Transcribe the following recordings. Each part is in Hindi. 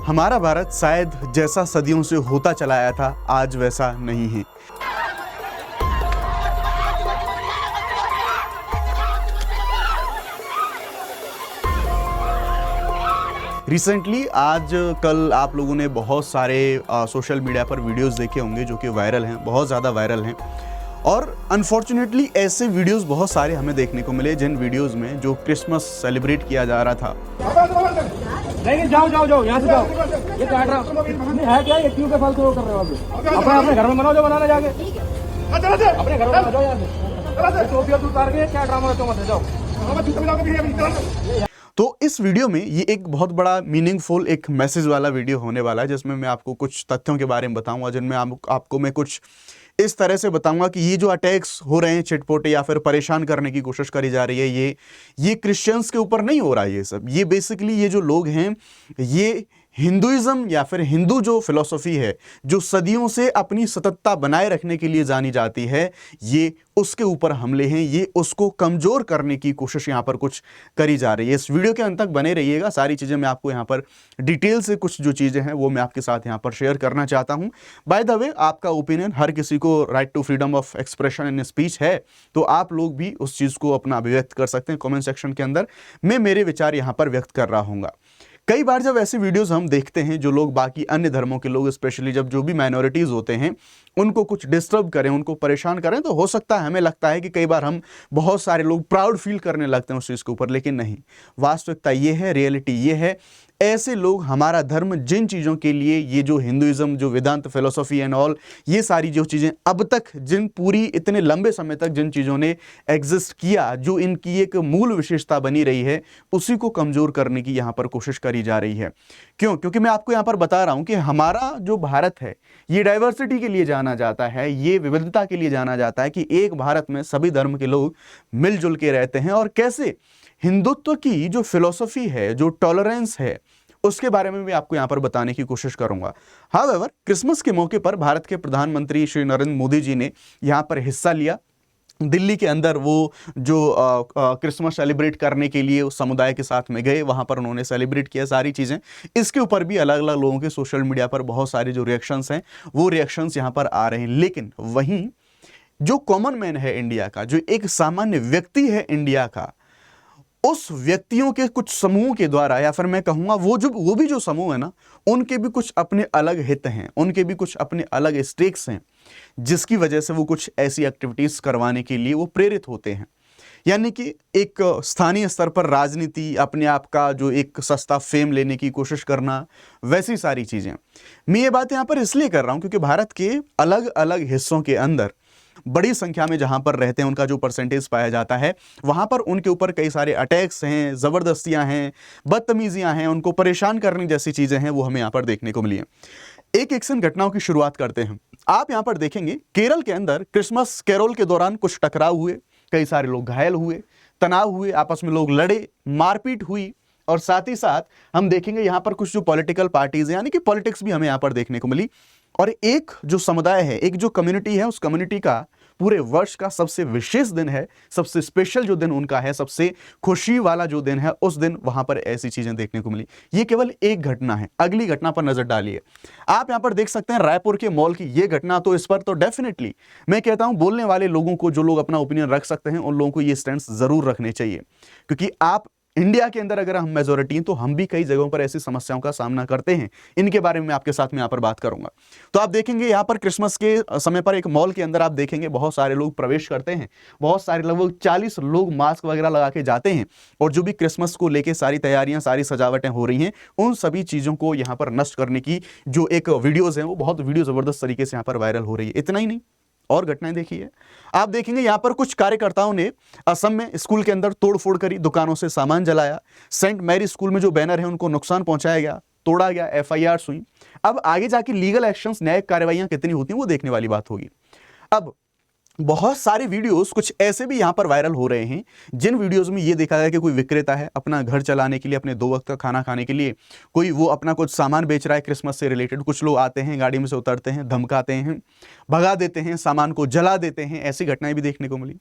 हमारा भारत शायद जैसा सदियों से होता चला आया था, आज वैसा नहीं है। रिसेंटली आज कल आप लोगों ने बहुत सारे सोशल मीडिया पर वीडियोस देखे होंगे जो कि वायरल हैं, बहुत ज़्यादा वायरल हैं। और अनफॉर्चुनेटली ऐसे वीडियोस बहुत सारे हमें देखने को मिले जिन वीडियोस में जो क्रिसमस सेलिब्रेट किया जा रहा था। नहीं, जाओ जाओ जाओ, यहाँ से जाओ। ये काट रहा नहीं है क्या? ये क्यों के फालतू वो कर रहे हो आप? अपने घर में बनाओ, जो बनाना जाके अपने घर में बना जाओ। यहाँ से टोपियां उतार के क्या ड्रामा तो मत जाओ। तो इस वीडियो में ये एक बहुत बड़ा मीनिंगफुल एक मैसेज वाला वीडियो होने वाला है, जिसमें मैं आपको कुछ तथ्यों के बारे में बताऊंगा, जिनमें आपको मैं कुछ इस तरह से बताऊंगा कि ये जो अटैक्स हो रहे हैं चिटपोटे या फिर परेशान करने की कोशिश करी जा रही है, ये क्रिश्चियंस के ऊपर नहीं हो रहा है। ये सब ये बेसिकली ये जो लोग हैं, ये हिंदुइज्म या फिर हिंदू जो फिलॉसफी है, जो सदियों से अपनी सततता बनाए रखने के लिए जानी जाती है, ये उसके ऊपर हमले हैं, ये उसको कमजोर करने की कोशिश यहाँ पर कुछ करी जा रही है। इस वीडियो के अंत तक बने रहिएगा, सारी चीज़ें मैं आपको यहाँ पर डिटेल से कुछ जो चीज़ें हैं वो मैं आपके साथ यहाँ पर शेयर करना चाहता हूँ। बाय द वे, आपका ओपिनियन, हर किसी को right to freedom of expression in speech है, तो आप लोग भी उस चीज़ को अपना अभिव्यक्त कर सकते हैं कॉमेंट सेक्शन के अंदर। मैं मेरे विचार यहाँ पर व्यक्त कर रहा हूँगा। कई बार जब ऐसे वीडियोस हम देखते हैं जो लोग बाकी अन्य धर्मों के लोग, स्पेशली जब जो भी माइनॉरिटीज़ होते हैं, उनको कुछ डिस्टर्ब करें, उनको परेशान करें, तो हो सकता है हमें लगता है कि कई बार हम बहुत सारे लोग प्राउड फील करने लगते हैं उस चीज़ के ऊपर, लेकिन नहीं, वास्तविकता ये है, रियलिटी ये है, ऐसे लोग हमारा धर्म जिन चीज़ों के लिए, ये जो हिंदुइज्म, जो वेदांत फिलोसफी एंड ऑल, ये सारी जो चीज़ें अब तक जिन पूरी इतने लंबे समय तक जिन चीज़ों ने एग्जिस्ट किया, जो इनकी एक मूल विशेषता बनी रही है, उसी को कमज़ोर करने की यहाँ पर कोशिश करी जा रही है। क्यों? क्योंकि मैं आपको यहाँ पर बता रहा हूँ कि हमारा जो भारत है, ये डाइवर्सिटी के लिए जाना जाता है, ये विविधता के लिए जाना जाता है कि एक भारत में सभी धर्म के लोग मिलजुल के रहते हैं। और कैसे हिंदुत्व की जो फिलॉसफी है, जो टॉलरेंस है, उसके बारे में भी आपको यहां पर बताने की कोशिश करूंगा। हाउएवर, क्रिसमस के मौके पर भारत के प्रधानमंत्री श्री नरेंद्र मोदी जी ने यहां पर हिस्सा लिया। दिल्ली के अंदर वो जो क्रिसमस सेलिब्रेट करने के लिए उस समुदाय के साथ में गए, वहां पर उन्होंने सेलिब्रेट किया सारी चीज़ें। इसके ऊपर भी अलग अलग लोगों के सोशल मीडिया पर बहुत सारे जो रिएक्शंस हैं, वो रिएक्शंस यहां पर आ रहे हैं। लेकिन वहीं जो कॉमन मैन है इंडिया का, जो एक सामान्य व्यक्ति है इंडिया का, उस व्यक्तियों के कुछ समूह के द्वारा, या फिर मैं कहूँगा वो भी जो समूह है ना, उनके भी कुछ अपने अलग हित हैं, उनके भी कुछ अपने अलग स्टेक्स हैं, जिसकी वजह से वो कुछ ऐसी एक्टिविटीज़ करवाने के लिए वो प्रेरित होते हैं। यानी कि एक स्थानीय स्तर पर राजनीति, अपने आप का जो एक सस्ता फेम लेने की कोशिश करना, वैसी सारी चीज़ें। मैं ये बात यहाँ पर इसलिए कर रहा हूँ क्योंकि भारत के अलग अलग हिस्सों के अंदर बड़ी संख्या में जहां पर रहते हैं, उनका जो परसेंटेज पाया जाता है, वहां पर उनके ऊपर कई सारे अटैक्स हैं, ज़बरदस्तियां हैं, बदतमीजियां हैं, उनको परेशान करने जैसी चीज़ें हैं, वो हमें यहाँ पर देखने को मिली हैं। एक एक्शन घटनाओं की शुरुआत करते हैं। आप यहाँ पर देखेंगे केरल के अंदर क्रिसमस कैरोल के दौरान कुछ टकराव हुए, कई सारे लोग घायल हुए, तनाव हुए, आपस में लोग लड़े, मारपीट हुई। और साथ ही साथ हम देखेंगे यहाँ पर कुछ जो पॉलिटिकल पार्टीज, यानी कि पॉलिटिक्स भी हमें यहाँ पर देखने को मिली। और एक जो समुदाय है, एक जो कम्युनिटी है, उस कम्युनिटी का पूरे वर्ष का सबसे विशेष दिन है, सबसे स्पेशल जो दिन उनका है, सबसे खुशी वाला जो दिन है, उस दिन वहां पर ऐसी चीजें देखने को मिली। ये केवल एक घटना है, अगली घटना पर नजर डालिए। आप यहां पर देख सकते हैं रायपुर के मॉल की ये घटना। तो इस पर तो डेफिनेटली मैं कहता हूं, बोलने वाले लोगों को, जो लोग अपना ओपिनियन रख सकते हैं, उन लोगों को ये स्टैंड जरूर रखने चाहिए। क्योंकि आप इंडिया के अंदर अगर हम मेजोरिटी हैं, तो हम भी कई जगहों पर ऐसी समस्याओं का सामना करते हैं। इनके बारे में मैं आपके साथ में यहाँ पर बात करूंगा। तो आप देखेंगे यहाँ पर क्रिसमस के समय पर एक मॉल के अंदर आप देखेंगे बहुत सारे लोग प्रवेश करते हैं, बहुत सारे, लगभग 40 लोग मास्क वगैरह लगा के जाते हैं, और जो भी क्रिसमस को लेकर सारी तैयारियां, सारी सजावटें हो रही हैं, उन सभी चीज़ों को यहाँ पर नष्ट करने की जो एक वीडियोज़ हैं, वो बहुत वीडियो ज़बरदस्त तरीके से यहाँ पर वायरल हो रही है। इतना ही नहीं, और घटनाएं देखिए। आप देखेंगे यहां पर कुछ कार्यकर्ताओं ने असम में स्कूल के अंदर तोड़फोड़ करी, दुकानों से सामान जलाया, सेंट मैरी स्कूल में जो बैनर है उनको नुकसान पहुंचाया गया, तोड़ा गया, एफआईआर हुई। अब आगे जाके लीगल एक्शंस, न्यायिक कार्रवाइयां कितनी होती हैं, वो देखने वाली बात होगी। अब बहुत सारे वीडियोस कुछ ऐसे भी यहां पर वायरल हो रहे हैं, जिन वीडियोस में ये देखा गया कि कोई विक्रेता है, अपना घर चलाने के लिए, अपने 2 वक्त का खाना खाने के लिए, कोई वो अपना कुछ सामान बेच रहा है क्रिसमस से रिलेटेड। कुछ लोग आते हैं, गाड़ी में से उतरते हैं, धमकाते हैं, भगा देते हैं, सामान को जला देते हैं। ऐसी घटनाएं भी देखने को मिली।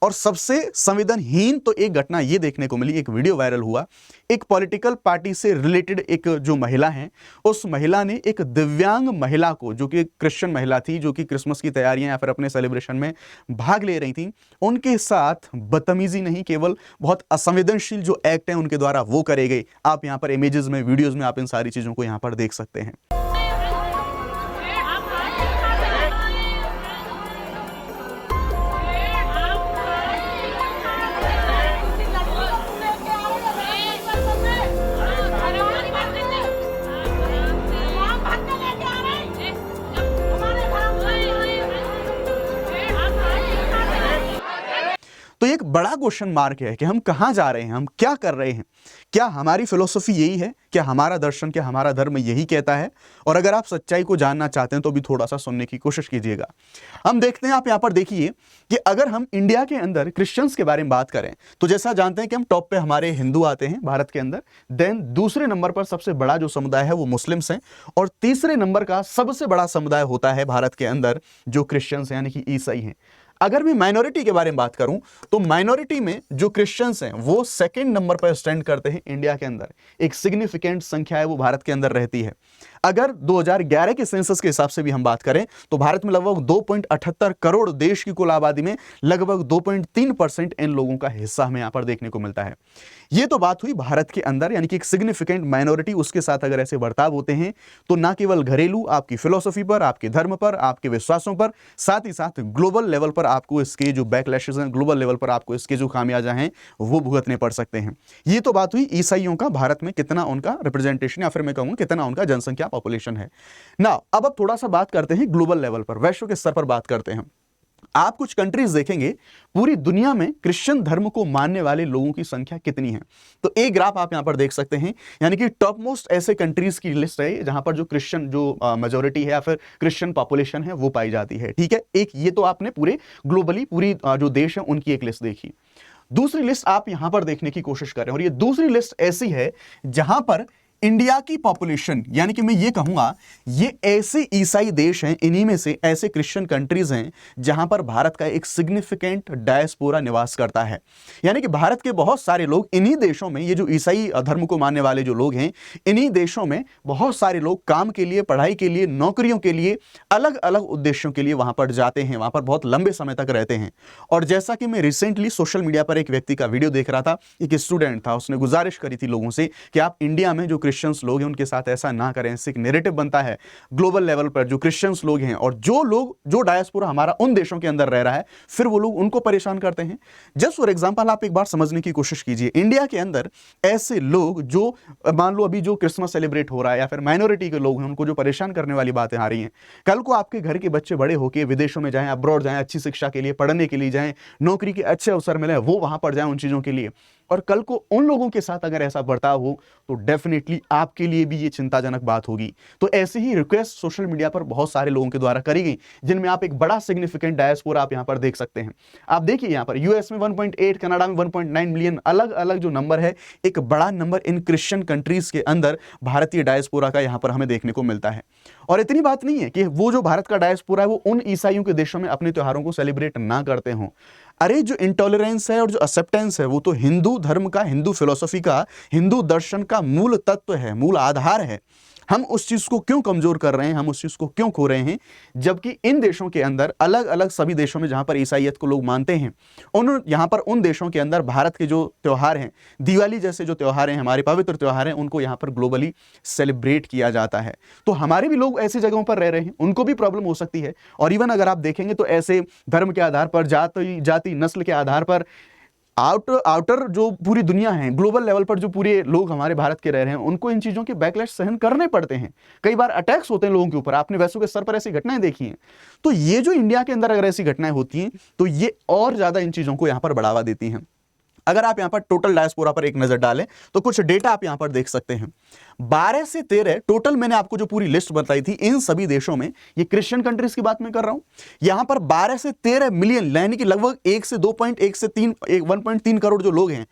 और सबसे संवेदनहीन तो एक घटना ये देखने को मिली, एक वीडियो वायरल हुआ, एक पॉलिटिकल पार्टी से रिलेटेड एक जो महिला है, उस महिला ने एक दिव्यांग महिला को, जो कि क्रिश्चियन महिला थी, जो कि क्रिसमस की तैयारियां या फिर अपने सेलिब्रेशन में भाग ले रही थी, उनके साथ बदतमीजी नहीं, केवल बहुत असंवेदनशील जो एक्ट है उनके द्वारा वो करे गए। आप यहां पर इमेजेस में, वीडियोस में आप इन सारी चीजों को यहां पर देख सकते हैं। तो एक बड़ा क्वेश्चन मार्क है कि हम कहां जा रहे हैं, हम क्या कर रहे हैं, क्या हमारी फिलॉसफी यही है, क्या हमारा दर्शन, क्या हमारा धर्म यही कहता है? और अगर आप सच्चाई को जानना चाहते हैं तो भी थोड़ा सा सुनने की कोशिश कीजिएगा। हम देखते हैं, आप यहां पर देखिए कि अगर हम इंडिया के अंदर क्रिश्चियंस के बारे में बात करें तो जैसा जानते हैं कि हम टॉप पे हमारे हिंदू आते हैं भारत के अंदर, देन दूसरे नंबर पर सबसे बड़ा जो समुदाय है वो मुस्लिम्स हैं, और तीसरे नंबर का सबसे बड़ा समुदाय होता है भारत के अंदर जो क्रिश्चियंस हैं यानी कि ईसाई हैं। अगर मैं माइनॉरिटी के बारे में बात करूं तो माइनॉरिटी में जो क्रिश्चियंस हैं वो सेकंड नंबर पर स्टैंड करते हैं इंडिया के अंदर। एक सिग्निफिकेंट संख्या है वो भारत के अंदर रहती है। अगर 2011 के सेंसस के हिसाब से भी हम बात करें तो भारत में लगभग 2.78 करोड़ देश की कुल आबादी में लगभग 2.3% इन लोगों का हिस्सा हमें यहां पर देखने को मिलता है। यह तो बात हुई भारत के अंदर, यानी कि एक सिग्निफिकेंट माइनॉरिटी, उसके साथ अगर ऐसे बर्ताव होते हैं तो ना केवल घरेलू आपकी फिलॉसफी पर, आपके धर्म पर, आपके विश्वासों पर, साथ ही साथ ग्लोबल लेवल पर आपको इसके जो बैकलैशेस हैं, ग्लोबल लेवल पर आपको इसके जो खामियाजा हैं वो भुगतने पड़ सकते हैं। ये तो बात हुई ईसाइयों का भारत में कितना उनका रिप्रेजेंटेशन या फिर मैं कहूंगा कितना उनका जनसंख्या पॉपुलेशन है ना। अब थोड़ा सा बात करते हैं ग्लोबल लेवल पर, वैश्विक स्तर पर बात करते हैं। आप कुछ कंट्रीज देखेंगे पूरी दुनिया में क्रिश्चियन धर्म को मानने वाले लोगों की संख्या कितनी है। तो एक ग्राफ आप यहां पर देख सकते हैं, यानी कि टॉप मोस्ट ऐसे कंट्रीज की लिस्ट है जहां पर जो क्रिश्चियन जो मेजोरिटी है या फिर क्रिश्चियन पॉपुलेशन है वो पाई जाती है। ठीक है, एक ये तो आपने पूरे ग्लोबली पूरी जो देश है उनकी एक लिस्ट देखी। दूसरी लिस्ट आप यहां पर देखने की कोशिश कर रहे हैं, और ये दूसरी लिस्ट ऐसी है जहां पर इंडिया की पॉपुलेशन, यानी कि मैं ये कहूंगा ये ऐसे ईसाई देश हैं, इन्हीं में से ऐसे क्रिश्चियन कंट्रीज हैं जहां पर भारत का एक सिग्निफिकेंट डायस्पोरा निवास करता है। यानी कि भारत के बहुत सारे लोग इन्हीं देशों में, ये जो ईसाई धर्म को मानने वाले जो लोग हैं, इन्हीं देशों में बहुत सारे लोग काम के लिए, पढ़ाई के लिए, नौकरियों के लिए, अलग अलग उद्देश्यों के लिए वहां पर जाते हैं, वहां पर बहुत लंबे समय तक रहते हैं। और जैसा कि मैं रिसेंटली सोशल मीडिया पर एक व्यक्ति का वीडियो देख रहा था, एक स्टूडेंट था, उसने गुजारिश करी थी लोगों से कि आप इंडिया में जो क्रिश्चियंस लोग हैं उनके साथ ऐसा ना करें। इससे एक नैरेटिव बनता है ग्लोबल लेवल पर जो क्रिश्चियंस लोग हैं और जो लोग, जो डायस्पोरा हमारा उन देशों के अंदर रह रहा है, फिर वो लोग उनको परेशान करते हैं। जस्ट फॉर एग्जांपल आप एक बार समझने की कोशिश कीजिए, इंडिया के अंदर ऐसे लोग जो मान लो अभी जो क्रिसमस सेलिब्रेट हो रहा है या फिर माइनॉरिटी के लोग हैं उनको जो परेशान करने वाली बातें आ रही हैं, कल को आपके घर के बच्चे बड़े होकर विदेशों में जाएं, अब्रॉड जाएं, अच्छी शिक्षा के लिए, पढ़ने के लिए जाएं, नौकरी के अच्छे अवसर मिले, वो वहां पर जाएं उन चीजों के लिए, और कल को उन लोगों के साथ अगर ऐसा बर्ताव हो तो डेफिनेटली आपके लिए भी ये चिंताजनक बात होगी। तो ऐसी ही रिक्वेस्ट सोशल मीडिया पर बहुत सारे लोगों के द्वारा करी गई, जिनमें आप एक बड़ा सिग्निफिकेंट डायस्पोरा आप यहां पर देख सकते हैं। आप देखिए यहां पर यूएस में 1.8, कनाडा में 1.9 मिलियन, अलग अलग जो नंबर है, एक बड़ा नंबर इन क्रिश्चियन कंट्रीज के अंदर भारतीय डायस्पोरा का यहां पर हमें देखने को मिलता है। और इतनी बात नहीं है कि वो जो भारत का डायस्पोरा है वो उन ईसाइयों के देशों में अपने त्योहारों को सेलिब्रेट ना करते हों। अरे जो इंटॉलरेंस है और जो एक्सेप्टेंस है वो तो हिंदू धर्म का, हिंदू फिलॉसफी का, हिंदू दर्शन का मूल तत्व है, मूल आधार है। हम उस चीज को क्यों कमजोर कर रहे हैं, हम उस चीज को क्यों खो रहे हैं, जबकि इन देशों के अंदर, अलग अलग सभी देशों में जहां पर ईसाईयत को लोग मानते हैं, यहां पर उन देशों के अंदर भारत के जो त्योहार हैं, दिवाली जैसे जो त्योहार हैं, हमारे पवित्र त्योहार हैं, उनको यहां पर ग्लोबली सेलिब्रेट किया जाता है। तो हमारे भी लोग ऐसी जगहों पर रह रहे हैं, उनको भी प्रॉब्लम हो सकती है। और इवन अगर आप देखेंगे तो ऐसे धर्म के आधार पर, जाति नस्ल के आधार पर आउटर जो पूरी दुनिया है, ग्लोबल लेवल पर जो पूरे लोग हमारे भारत के रह रहे हैं, उनको इन चीजों के बैकलैश सहन करने पड़ते हैं। कई बार अटैक्स होते हैं लोगों के ऊपर, आपने वैश्विक स्तर पर ऐसी घटनाएं देखी हैं। तो ये जो इंडिया के अंदर अगर ऐसी घटनाएं होती हैं तो ये और ज्यादा इन चीजों को यहां पर बढ़ावा देती हैं। अगर आप यहां पर टोटल डायस्पोरा पर एक नजर डालें तो कुछ डेटा आप यहां पर देख सकते हैं। 12 से 13 टोटल मैंने आपको जो पूरी लिस्ट बताई थी इन सभी देशों में, ये क्रिश्चियन कंट्रीज की बात मैं कर रहा हूं, यहां पर 12 से 13 मिलियन, यानी कि लगभग 1 से 2.1 से 1.3 करोड़ जो लोग हैं,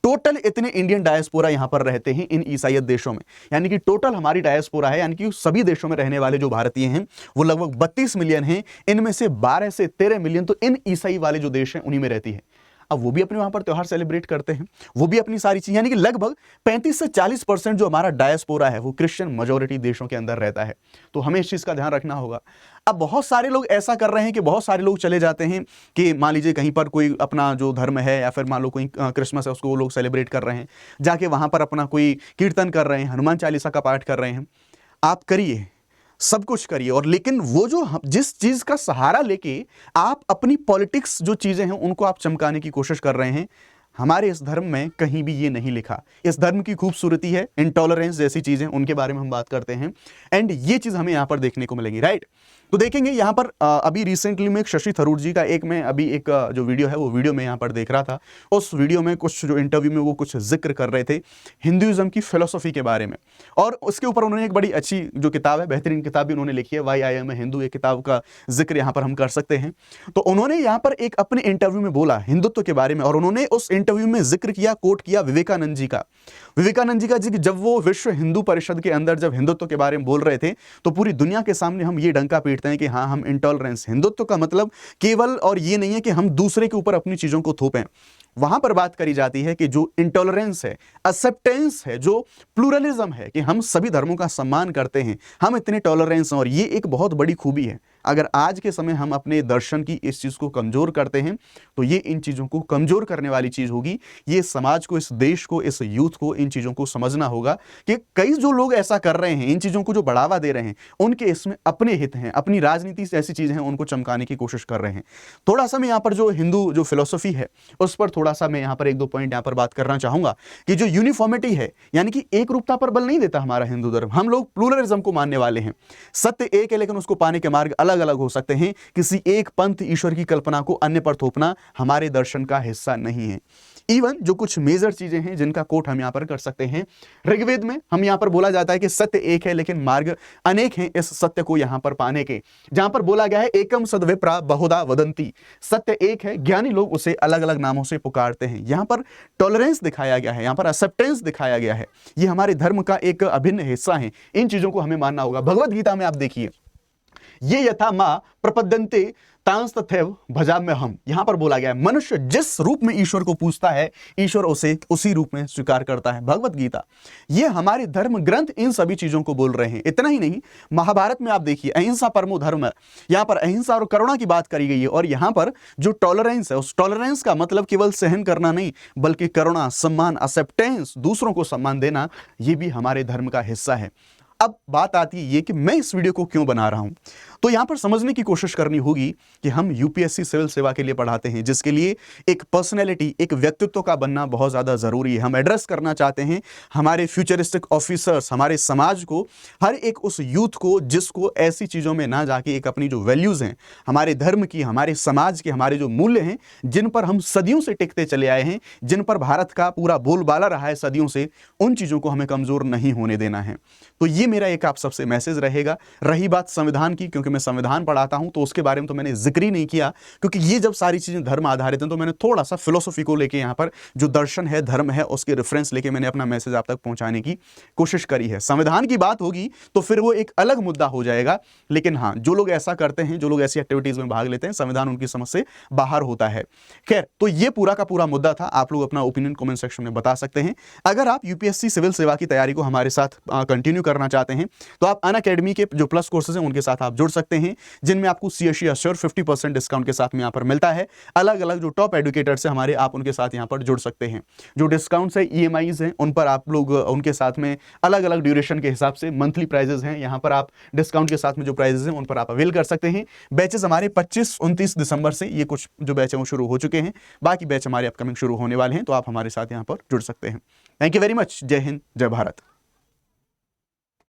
टोटल इतने इंडियन डायस्पोरा यहां पर रहते हैं इन ईसाईयत देशों में। यानी कि टोटल हमारी डायस्पोरा है, यानी कि सभी देशों में रहने वाले जो भारतीय हैं वो लगभग 32 मिलियन हैं। इनमें से 12 से 13 मिलियन तो इन ईसाई वाले जो देश हैं उन्हीं में रहती है। अब वो भी अपने वहाँ पर त्यौहार सेलिब्रेट करते हैं, वो भी अपनी सारी चीज़, यानी कि लगभग 35 से 40% जो हमारा डायस्पोरा है वो क्रिश्चियन मेजॉरिटी देशों के अंदर रहता है। तो हमें इस चीज़ का ध्यान रखना होगा। अब बहुत सारे लोग ऐसा कर रहे हैं कि बहुत सारे लोग चले जाते हैं कि मान लीजिए कहीं पर कोई अपना जो धर्म है या फिर मान लो कोई क्रिसमस है उसको वो लोग सेलिब्रेट कर रहे हैं, जाके वहाँ पर अपना कोई कीर्तन कर रहे हैं, हनुमान चालीसा का पाठ कर रहे हैं। आप करिए, सब कुछ करिए, और लेकिन वो जो जिस चीज़ का सहारा लेके आप अपनी पॉलिटिक्स जो चीज़ें हैं उनको आप चमकाने की कोशिश कर रहे हैं, हमारे इस धर्म में कहीं भी ये नहीं लिखा। इस धर्म की खूबसूरती है इंटॉलरेंस जैसी चीज़ें, उनके बारे में हम बात करते हैं, एंड ये चीज़ हमें यहाँ पर देखने को मिलेगी, राइट। तो देखेंगे यहाँ पर अभी रिसेंटली में शशि थरूर जी का मैं अभी एक जो वीडियो है वो वीडियो में यहाँ पर देख रहा था। उस वीडियो में कुछ जो इंटरव्यू में वो कुछ जिक्र कर रहे थे हिंदुइज्म की फिलोसफी के बारे में, और उसके ऊपर उन्होंने एक बड़ी अच्छी जो किताब है, बेहतरीन किताब भी उन्होंने लिखी है, why I am a Hindu, एक किताब का जिक्र यहाँ पर हम कर सकते हैं। तो उन्होंने यहाँ पर एक अपने इंटरव्यू में बोला हिंदुत्व के बारे में, और उन्होंने उस इंटरव्यू में जिक्र किया, कोट किया विवेकानंद जी का। विवेकानंद जी का जब वो विश्व हिंदू परिषद के अंदर जब हिंदुत्व के बारे में बोल रहे थे तो पूरी दुनिया के सामने हम ये डंका पीटते हैं कि हाँ हम इंटॉलरेंस, हिंदुत्व का मतलब केवल और ये नहीं है कि हम दूसरे के ऊपर अपनी चीजों को थोपें। वहां पर बात करी जाती है कि जो इंटॉलरेंस है, एक्सेप्टेंस है, जो प्लूरलिज्म है, कि हम सभी धर्मों का सम्मान करते हैं, हम इतने टॉलरेंस हैं, और ये एक बहुत बड़ी खूबी है। अगर आज के समय हम अपने दर्शन की इस चीज को कमजोर करते हैं तो ये इन चीजों को कमजोर करने वाली चीज होगी। ये समाज को, इस देश को, इस यूथ को इन चीजों को समझना होगा कि कई जो लोग ऐसा कर रहे हैं, इन चीजों को जो बढ़ावा दे रहे हैं, उनके इसमें अपने हित हैं, अपनी राजनीति से ऐसी चीजें हैं उनको चमकाने की कोशिश कर रहे हैं। थोड़ा सा मैं यहाँ पर जो हिंदू जो फिलोसफी है उस पर थोड़ा सा मैं यहाँ पर 1-2 पॉइंट यहाँ पर बात करना चाहूंगा कि जो यूनिफॉर्मिटी है, यानी कि एक रूपता पर बल नहीं देता हमारा हिंदू धर्म। हम लोग प्लूरलिज्म को मानने वाले हैं। सत्य एक है लेकिन उसको पाने के मार्ग अलग अलग हो सकते हैं। किसी एक पंथ ईश्वर की कल्पना को अन्य पर थोपना हमारे दर्शन का हिस्सा नहीं है। इवन जो कुछ मेजर चीजें हैं जिनका कोट हम यहां पर कर सकते हैं, ऋग्वेद में हम यहां पर बोला जाता है कि सत्य एक है लेकिन मार्ग अनेक हैं इस सत्य को यहां पर पाने के। जहां पर बोला गया है एकम सद्विप्रा बहुधा वदंती, सत्य एक है, ज्ञानी लोग उसे अलग अलग नामों से पुकारते हैं। यहां पर टॉलरेंस दिखाया गया है, यहां पर एक्सेप्टेंस दिखाया गया है। ये हमारे धर्म का एक अभिन्न हिस्सा है। इन चीजों को हमें मानना होगा। भगवत गीता में आप देखिए, ये यथा मां प्रपद्यन्ते तांस तथैव भजाम्य हम, यहां पर बोला गया है मनुष्य जिस रूप में ईश्वर को पूजता है ईश्वर उसे उसी रूप में स्वीकार करता है। भगवत गीता, ये हमारे धर्म ग्रंथ इन सभी चीजों को बोल रहे हैं। इतना ही नहीं, महाभारत में आप देखिए अहिंसा परमो धर्म है, यहां पर अहिंसा और करुणा की बात करी गई है। और यहां पर जो टॉलरेंस है, उस टॉलरेंस का मतलब केवल सहन करना नहीं बल्कि करुणा, सम्मान, एक्सेप्टेंस, दूसरों को सम्मान देना, ये भी हमारे धर्म का हिस्सा है। अब बात आती है ये कि मैं इस वीडियो को क्यों बना रहा हूं, तो यहां पर समझने की कोशिश करनी होगी कि हम यूपीएससी सिविल सेवा के लिए पढ़ाते हैं, जिसके लिए एक पर्सनैलिटी, एक व्यक्तित्व का बनना बहुत ज्यादा जरूरी है। हम एड्रेस करना चाहते हैं हमारे फ्यूचरिस्टिक ऑफिसर्स, हमारे समाज को, हर एक उस यूथ को जिसको ऐसी चीजों में ना जाके एक अपनी जो वैल्यूज हैं, हमारे धर्म की, हमारे समाज के, हमारे जो मूल्य हैं, जिन पर हम सदियों से टिकते चले आए हैं, जिन पर भारत का पूरा बोलबाला रहा है सदियों से, उन चीजों को हमें कमजोर नहीं होने देना है। तो ये मेरा एक आप सबसे मैसेज रहेगा। रही बात संविधान की, क्योंकि मैं संविधान पढ़ाता हूं तो उसके बारे में तो मैंने जिक्र ही नहीं किया, क्योंकि ये जब सारी चीजें धर्म आधारित हैं तो मैंने थोड़ा सा फिलोसफी को लेके यहाँ पर जो दर्शन है, धर्म है, उसके रेफरेंस लेके मैंने अपना मैसेज आप तक पहुंचाने की कोशिश करी है। संविधान की बात होगी तो फिर वो एक अलग मुद्दा हो जाएगा। लेकिन हाँ, जो लोग ऐसा करते हैं, जो लोग ऐसी एक्टिविटीज में भाग लेते हैं, संविधान उनकी समझ से बाहर होता है। खैर, तो ये पूरा का पूरा मुद्दा था। आप लोग अपना ओपिनियन कमेंट सेक्शन में बता सकते हैं। अगर आप यूपीएससी सिविल सेवा की तैयारी को हमारे साथ कंटिन्यू करना चाहते हैं तो आप अनअकैडमी के जो प्लस कोर्सेज हैं उनके साथ आप जुड़ सकते हैं, जिनमें आपको सीएससी अश्योर 50% डिस्काउंट के साथ में यहाँ पर मिलता है। अलग अलग जो टॉप एडुकेटर्स हैं हमारे, आप उनके साथ यहाँ पर जुड़ सकते हैं। जो डिस्काउंट्स है, ईएमआईज हैं, उन पर आप लोग उनके साथ में अलग अलग ड्यूरेशन के हिसाब से मंथली प्राइजेस हैं, यहाँ पर आप डिस्काउंट के साथ में जो प्राइजेस हैं उन पर आप अवेल कर सकते हैं। बैचेस हमारे 25-29 दिसंबर से ये कुछ जो बैच हैं वो शुरू हो चुके हैं, बाकी बैच हमारे अपकमिंग शुरू होने वाले हैं, तो आप हमारे साथ यहाँ पर जुड़ सकते हैं। Thank you very much. जय हिंद, जय भारत।